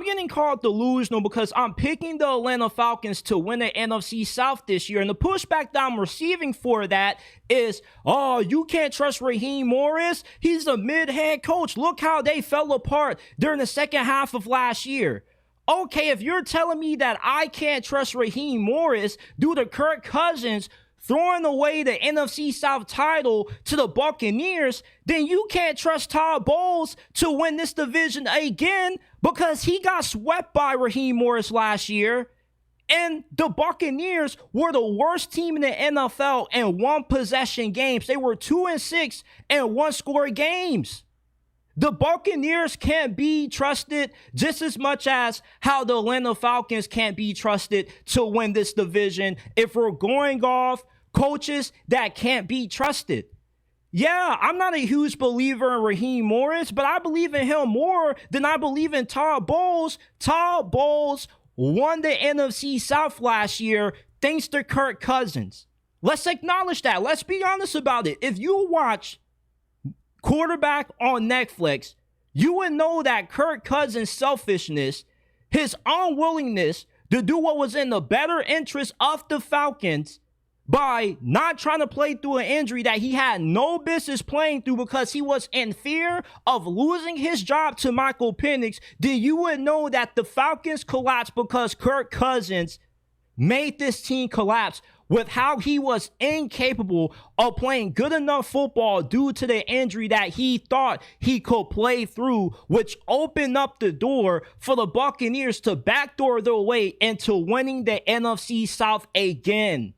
getting called delusional because I'm picking the Atlanta Falcons to win the NFC South this year. And the pushback that I'm receiving for that is, oh, you can't trust Raheem Morris. He's a mid-head coach. Look how they fell apart during the second half of last year. Okay, if you're telling me that I can't trust Raheem Morris due to Kirk Cousins throwing away the NFC South title to the Buccaneers, then you can't trust Todd Bowles to win this division again because he got swept by Raheem Morris last year. And the Buccaneers were the worst team in the NFL in one-possession games. They were 2-6 in one-score games. The Buccaneers can't be trusted just as much as how the Atlanta Falcons can't be trusted to win this division if we're going off coaches that can't be trusted. Yeah, I'm not a huge believer in Raheem Morris, but I believe in him more than I believe in Todd Bowles. Todd Bowles won the NFC South last year thanks to Kirk Cousins. Let's acknowledge that. Let's be honest about it. If you watch Quarterback on Netflix, you would know that Kirk Cousins' selfishness, his unwillingness to do what was in the better interest of the Falcons by not trying to play through an injury that he had no business playing through because he was in fear of losing his job to Michael Penix, then you would know that the Falcons collapsed because Kirk Cousins made this team collapse with how he was incapable of playing good enough football due to the injury that he thought he could play through, which opened up the door for the Buccaneers to backdoor their way into winning the NFC South again.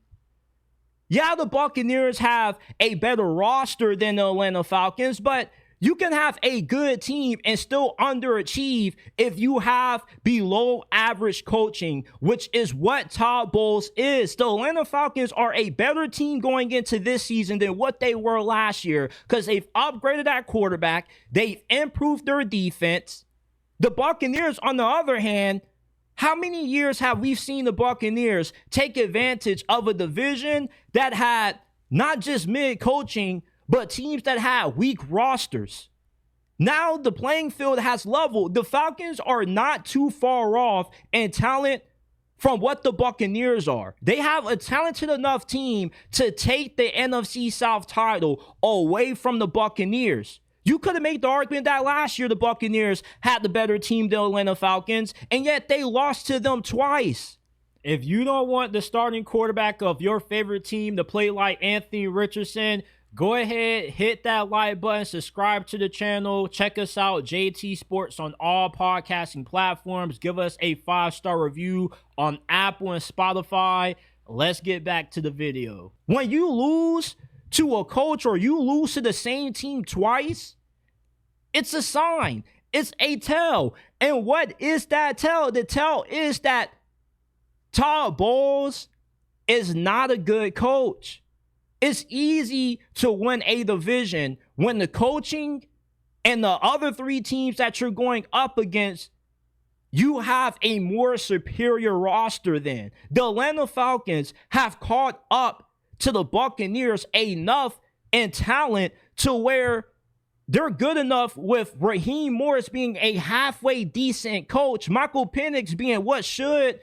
Yeah, the Buccaneers have a better roster than the Atlanta Falcons, but you can have a good team and still underachieve if you have below average coaching, which is what Todd Bowles is. The Atlanta Falcons are a better team going into this season than what they were last year because they've upgraded that quarterback. They've improved their defense. The Buccaneers, on the other hand, how many years have we seen the Buccaneers take advantage of a division that had not just mid-coaching, but teams that had weak rosters? Now the playing field has leveled. The Falcons are not too far off in talent from what the Buccaneers are. They have a talented enough team to take the NFC South title away from the Buccaneers. You could have made the argument that last year the Buccaneers had the better team than the Atlanta Falcons, and yet they lost to them twice. If you don't want the starting quarterback of your favorite team to play like Anthony Richardson, go ahead, hit that like button, subscribe to the channel, check us out, JT Sports, on all podcasting platforms. Give us a 5-star review on Apple and Spotify. Let's get back to the video. When you lose to a coach or you lose to the same team twice, it's a sign. It's a tell. And what is that tell? The tell is that Todd Bowles is not a good coach. It's easy to win a division when the coaching and the other three teams that you're going up against, you have a more superior roster than. The Atlanta Falcons have caught up to the Buccaneers enough in talent to where they're good enough with Raheem Morris being a halfway decent coach, Michael Penix being what should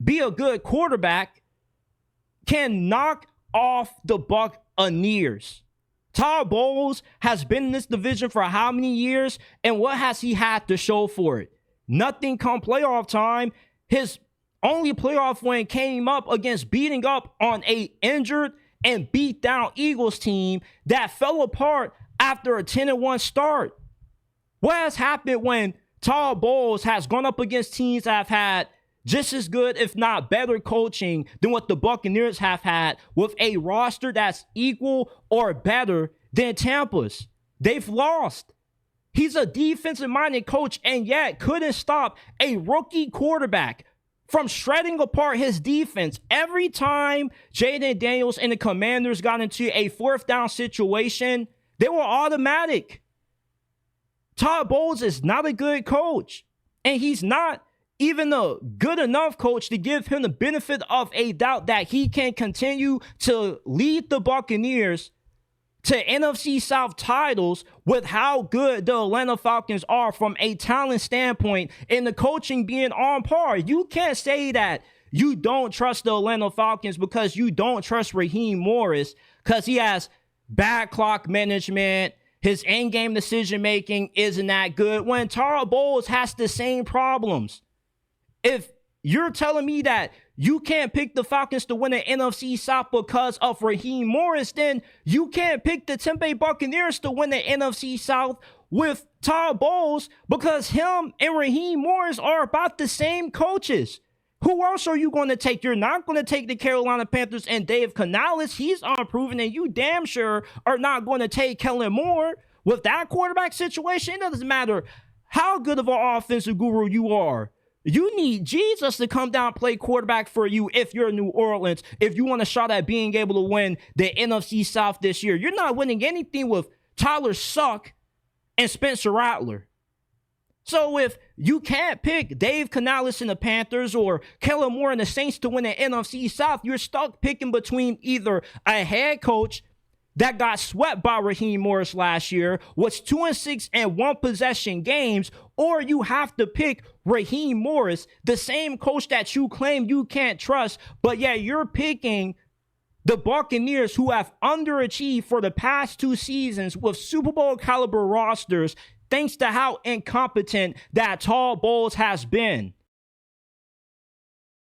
be a good quarterback, can knock off the Buccaneers. Todd Bowles has been in this division for how many years, and what has he had to show for it? Nothing come playoff time. His only playoff win came up against beating up on a injured and beat down Eagles team that fell apart after a 10-1 start. What has happened when Todd Bowles has gone up against teams that have had just as good, if not better, coaching than what the Buccaneers have had with a roster that's equal or better than Tampa's? They've lost. He's a defensive-minded coach and yet couldn't stop a rookie quarterback from shredding apart his defense. Every time Jaden Daniels and the Commanders got into a 4th down situation, they were automatic. Todd Bowles is not a good coach, and he's not even a good enough coach to give him the benefit of a doubt that he can continue to lead the Buccaneers to NFC South titles with how good the Atlanta Falcons are from a talent standpoint and the coaching being on par. You can't say that you don't trust the Atlanta Falcons because you don't trust Raheem Morris because he has bad clock management. His in-game decision-making isn't that good when Todd Bowles has the same problems. If you're telling me that you can't pick the Falcons to win the NFC South because of Raheem Morris, then you can't pick the Tampa Bay Buccaneers to win the NFC South with Todd Bowles because him and Raheem Morris are about the same coaches. Who else are you going to take? You're not going to take the Carolina Panthers and Dave Canales. He's unproven, and you damn sure are not going to take Kellen Moore. With that quarterback situation, it doesn't matter how good of an offensive guru you are. You need Jesus to come down and play quarterback for you if you're New Orleans, if you want a shot at being able to win the NFC South this year. You're not winning anything with Tyler Suck and Spencer Rattler. So if you can't pick Dave Canales in the Panthers or Kellen Moore in the Saints to win the NFC South, you're stuck picking between either a head coach that got swept by Raheem Morris last year, was 2-6 in one possession games, or you have to pick Raheem Morris, the same coach that you claim you can't trust, but yeah, you're picking the Buccaneers who have underachieved for the past 2 seasons with Super Bowl caliber rosters thanks to how incompetent that Todd Bowles has been.